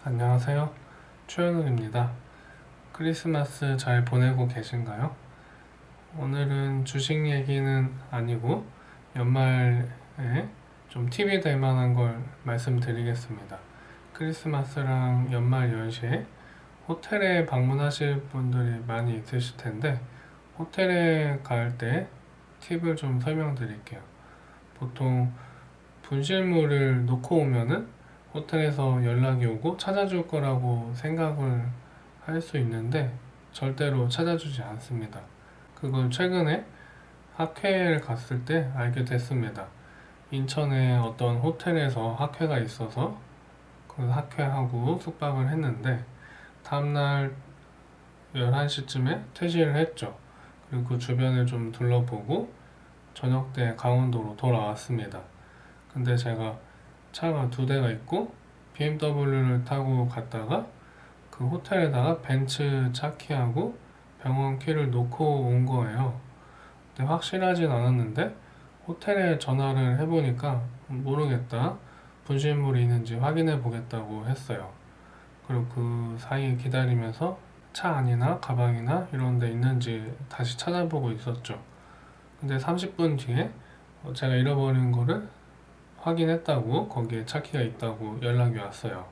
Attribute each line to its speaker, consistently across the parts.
Speaker 1: 안녕하세요. 최현욱입니다. 크리스마스 잘 보내고 계신가요? 오늘은 주식 얘기는 아니고 연말에 좀 팁이 될 만한 걸 말씀드리겠습니다. 크리스마스랑 연말 연시에 호텔에 방문하실 분들이 많이 있으실 텐데 호텔에 갈 때 팁을 좀 설명드릴게요. 보통 분실물을 놓고 오면은 호텔에서 연락이 오고 찾아줄 거라고 생각을 할 수 있는데 절대로 찾아주지 않습니다. 그걸 최근에 학회를 갔을 때 알게 됐습니다. 인천에 어떤 호텔에서 학회가 있어서 그 학회하고 숙박을 했는데 다음날 11시쯤에 퇴실을 했죠. 그리고 그 주변을 좀 둘러보고 저녁 때 강원도로 돌아왔습니다. 근데 제가 차가 두 대가 있고 BMW를 타고 갔다가 그 호텔에다가 벤츠 차 키하고 병원 키를 놓고 온 거예요. 근데 확실하진 않았는데 호텔에 전화를 해보니까 모르겠다. 분실물이 있는지 확인해 보겠다고 했어요. 그리고 그 사이에 기다리면서 차 안이나 가방이나 이런 데 있는지 다시 찾아보고 있었죠. 근데 30분 뒤에 제가 잃어버린 거를 확인했다고 거기에 차키가 있다고 연락이 왔어요.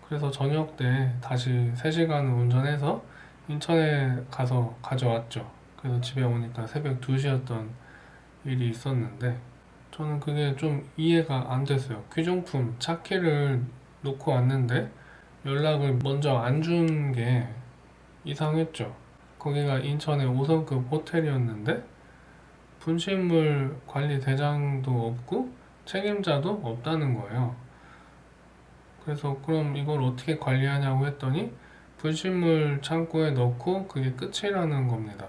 Speaker 1: 그래서 저녁 때 다시 3시간을 운전해서 인천에 가서 가져왔죠. 그래서 집에 오니까 새벽 2시였던 일이 있었는데 저는 그게 좀 이해가 안 됐어요. 귀중품 차키를 놓고 왔는데 연락을 먼저 안 준 게 이상했죠. 거기가 인천의 5성급 호텔이었는데 분실물 관리 대장도 없고 책임자도 없다는 거예요. 그래서 그럼 이걸 어떻게 관리하냐고 했더니 분실물 창고에 넣고 그게 끝이라는 겁니다.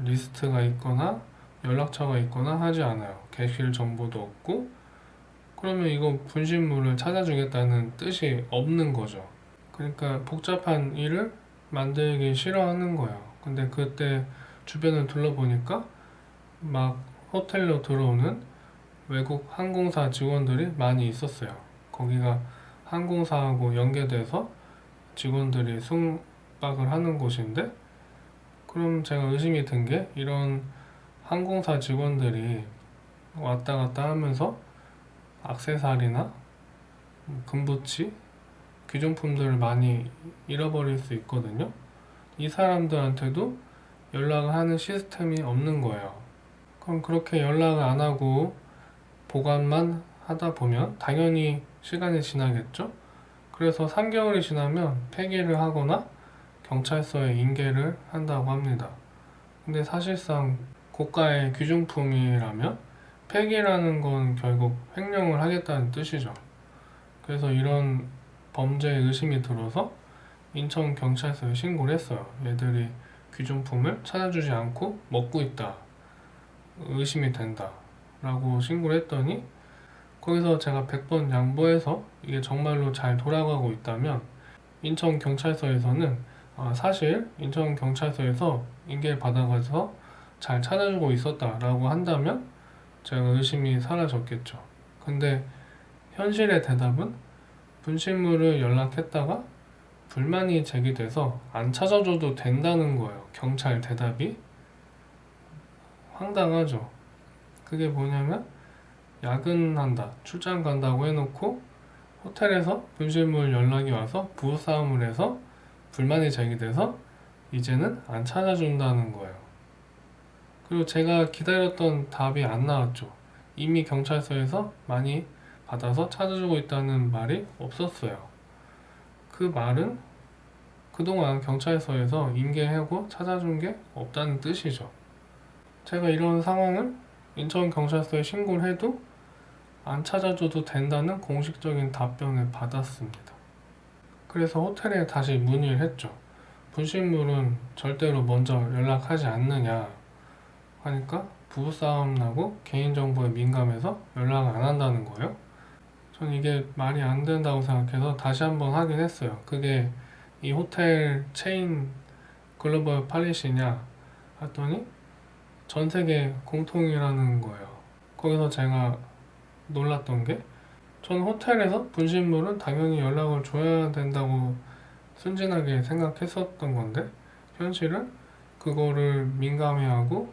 Speaker 1: 리스트가 있거나 연락처가 있거나 하지 않아요. 게실 정보도 없고 그러면 이거 분실물을 찾아주겠다는 뜻이 없는 거죠. 그러니까 복잡한 일을 만들기 싫어하는 거예요. 근데 그때 주변을 둘러보니까 막 호텔로 들어오는 외국 항공사 직원들이 많이 있었어요. 거기가 항공사하고 연계돼서 직원들이 숙박을 하는 곳인데 그럼 제가 의심이 든 게 이런 항공사 직원들이 왔다 갔다 하면서 액세서리나 금붙이, 귀중품들을 많이 잃어버릴 수 있거든요. 이 사람들한테도 연락을 하는 시스템이 없는 거예요. 그럼 그렇게 연락을 안 하고 보관만 하다 보면 당연히 시간이 지나겠죠? 그래서 3개월이 지나면 폐기를 하거나 경찰서에 인계를 한다고 합니다. 근데 사실상 고가의 귀중품이라면 폐기라는 건 결국 횡령을 하겠다는 뜻이죠. 그래서 이런 범죄 의심이 들어서 인천 경찰서에 신고를 했어요. 얘들이 귀중품을 찾아주지 않고 먹고 있다. 의심이 된다. 라고 신고를 했더니 거기서 제가 100번 양보해서 이게 정말로 잘 돌아가고 있다면 인천 경찰서에서는 사실 인천 경찰서에서 인계를 받아가서 잘 찾아주고 있었다라고 한다면 제가 의심이 사라졌겠죠. 근데 현실의 대답은 분실물을 연락했다가 불만이 제기돼서 안 찾아줘도 된다는 거예요. 경찰 대답이 황당하죠. 그게 뭐냐면 야근한다, 출장 간다고 해놓고 호텔에서 분실물 연락이 와서 부부싸움을 해서 불만이 제기돼서 이제는 안 찾아준다는 거예요. 그리고 제가 기다렸던 답이 안 나왔죠. 이미 경찰서에서 많이 받아서 찾아주고 있다는 말이 없었어요. 그 말은 그동안 경찰서에서 인계하고 찾아준 게 없다는 뜻이죠. 제가 이런 상황을 인천경찰서에 신고를 해도 안 찾아줘도 된다는 공식적인 답변을 받았습니다. 그래서 호텔에 다시 문의를 했죠. 분실물은 절대로 먼저 연락하지 않느냐 하니까 부부싸움 나고 개인정보에 민감해서 연락을 안 한다는 거예요. 전 이게 말이 안 된다고 생각해서 다시 한번 확인했어요. 그게 이 호텔 체인 글로벌 팔릿이냐 했더니 전 세계 공통이라는 거예요. 거기서 제가 놀랐던 게 저는 호텔에서 분실물은 당연히 연락을 줘야 된다고 순진하게 생각했었던 건데 현실은 그거를 민감해하고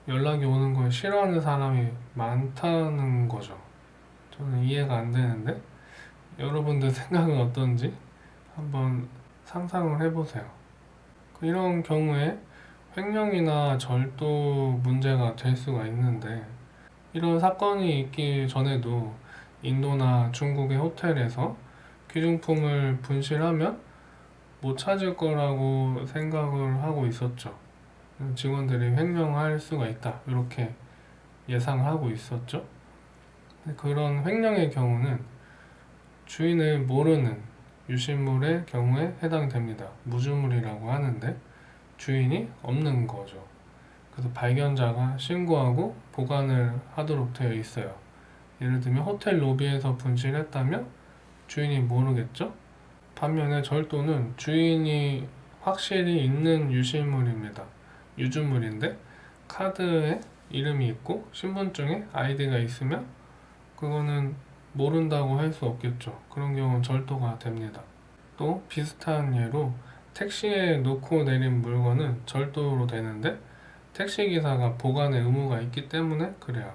Speaker 1: 연락이 오는 걸 싫어하는 사람이 많다는 거죠. 저는 이해가 안 되는데 여러분들 생각은 어떤지 한번 상상을 해보세요. 이런 경우에 횡령이나 절도 문제가 될 수가 있는데 이런 사건이 있기 전에도 인도나 중국의 호텔에서 귀중품을 분실하면 못 찾을 거라고 생각을 하고 있었죠. 직원들이 횡령할 수가 있다 이렇게 예상을 하고 있었죠. 그런 횡령의 경우는 주인을 모르는 유실물의 경우에 해당됩니다. 무주물이라고 하는데 주인이 없는 거죠. 그래서 발견자가 신고하고 보관을 하도록 되어 있어요. 예를 들면 호텔 로비에서 분실했다면 주인이 모르겠죠? 반면에 절도는 주인이 확실히 있는 유실물입니다. 유주물인데 카드에 이름이 있고 신분증에 아이디가 있으면 그거는 모른다고 할 수 없겠죠. 그런 경우는 절도가 됩니다. 또 비슷한 예로 택시에 놓고 내린 물건은 절도로 되는데 택시기사가 보관의 의무가 있기 때문에 그래요.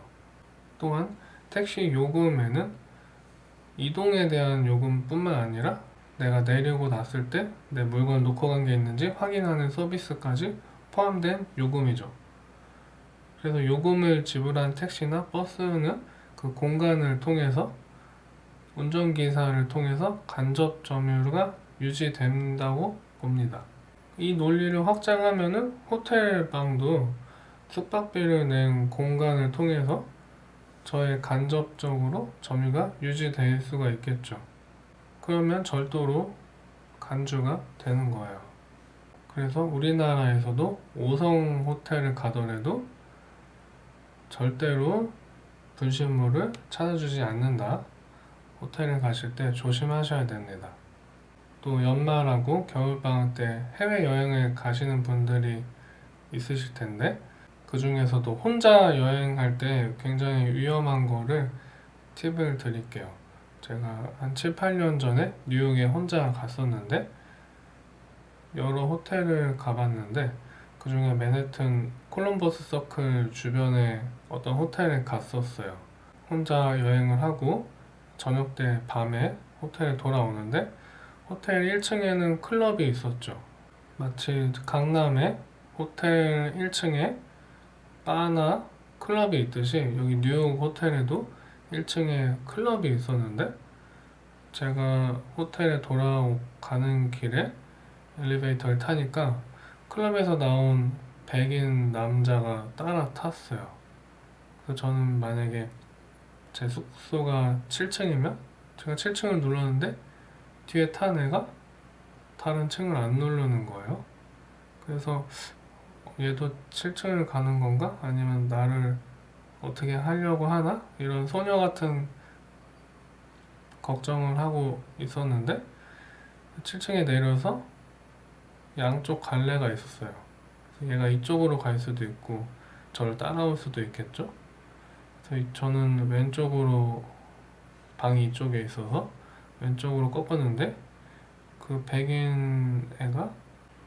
Speaker 1: 또한 택시 요금에는 이동에 대한 요금뿐만 아니라 내가 내리고 났을 때 내 물건 놓고 간 게 있는지 확인하는 서비스까지 포함된 요금이죠. 그래서 요금을 지불한 택시나 버스는 그 공간을 통해서 운전기사를 통해서 간접 점유가 유지된다고 봅니다. 이 논리를 확장하면은 호텔 방도 숙박비를 낸 공간을 통해서 저의 간접적으로 점유가 유지될 수가 있겠죠. 그러면 절도로 간주가 되는 거예요. 그래서 우리나라에서도 5성 호텔을 가더라도 절대로 분실물을 찾아주지 않는다. 호텔에 가실 때 조심하셔야 됩니다. 또 연말하고 겨울방학 때 해외여행을 가시는 분들이 있으실 텐데 그 중에서도 혼자 여행할 때 굉장히 위험한 거를 팁을 드릴게요. 제가 한 7, 8년 전에 뉴욕에 혼자 갔었는데 여러 호텔을 가봤는데 그 중에 맨해튼 콜럼버스 서클 주변에 어떤 호텔에 갔었어요. 혼자 여행을 하고 저녁 때 밤에 호텔에 돌아오는데 호텔 1층에는 클럽이 있었죠. 마치 강남에 호텔 1층에 바나 클럽이 있듯이 여기 뉴욕 호텔에도 1층에 클럽이 있었는데 제가 호텔에 돌아가는 길에 엘리베이터를 타니까 클럽에서 나온 백인 남자가 따라 탔어요. 그래서 저는 만약에 제 숙소가 7층이면 제가 7층을 눌렀는데 뒤에 탄 애가 다른 층을 안 누르는 거예요. 그래서 얘도 7층을 가는 건가? 아니면 나를 어떻게 하려고 하나? 이런 소녀 같은 걱정을 하고 있었는데 7층에 내려서 양쪽 갈래가 있었어요. 얘가 이쪽으로 갈 수도 있고 저를 따라올 수도 있겠죠? 그래서 저는 왼쪽으로 방이 이쪽에 있어서 왼쪽으로 꺾었는데 그 백인 애가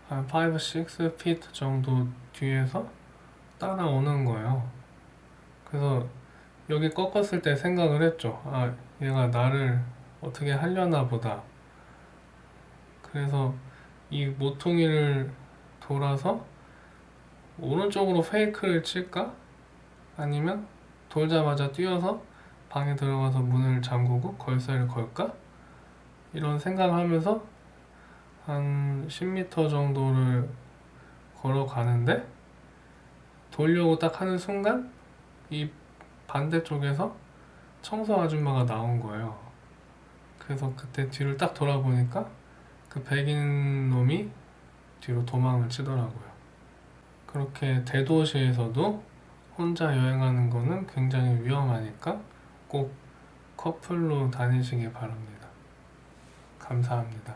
Speaker 1: 한 5, 6 feet 정도 뒤에서 따라오는 거예요. 그래서 여기 꺾었을 때 생각을 했죠. 아, 얘가 나를 어떻게 하려나 보다. 그래서 이 모퉁이를 돌아서 오른쪽으로 페이크를 칠까? 아니면 돌자마자 뛰어서 방에 들어가서 문을 잠그고 걸쇠를 걸까? 이런 생각을 하면서 한 10m 정도를 걸어가는데 돌려고 딱 하는 순간 이 반대쪽에서 청소 아줌마가 나온 거예요. 그래서 그때 뒤를 딱 돌아보니까 그 백인 놈이 뒤로 도망을 치더라고요. 그렇게 대도시에서도 혼자 여행하는 거는 굉장히 위험하니까 꼭 커플로 다니시기 바랍니다. 감사합니다.